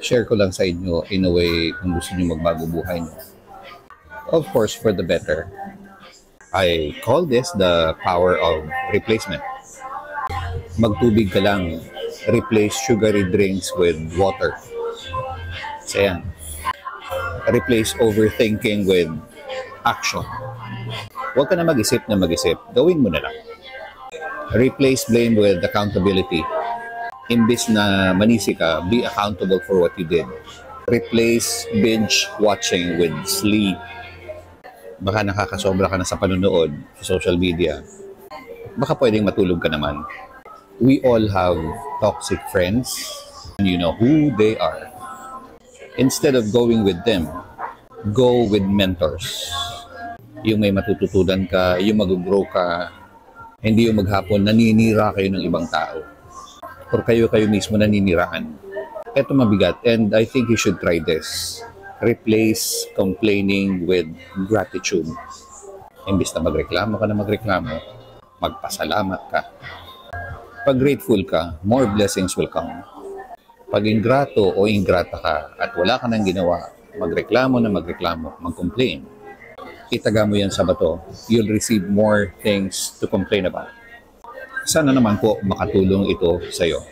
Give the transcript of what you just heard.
share ko lang sa inyo in a way kung gusto nyo magbago buhay nyo. Of course, for the better. I call this the power of replacement. Magtubig ka lang, replace sugary drinks with water. So yan. Replace overthinking with action. Huwag ka na mag-isip, gawin mo na lang. Replace blame with accountability. Imbis na manisi ka, be accountable for what you did. Replace binge watching with sleep. Baka nakakasobra ka na sa panonood sa social media. Baka pwedeng matulog ka naman. We all have toxic friends. You know who they are. Instead of going with them, go with mentors. Yung may matututunan ka, yung mag-grow ka, hindi yung maghapon naninira kayo ng ibang tao. Or kayo mismo naninirahan. Ito mabigat, and I think you should try this. Replace complaining with gratitude. Imbis na magreklamo ka na magreklamo, magpasalamat ka. Pag grateful ka, more blessings will come. Pag ingrato o ingrata ka at wala ka nang ginawa, magreklamo na magreklamo, mag-complain, itaga mo yan sa bato, you'll receive more things to complain about. Sana naman po makatulong ito sa iyo.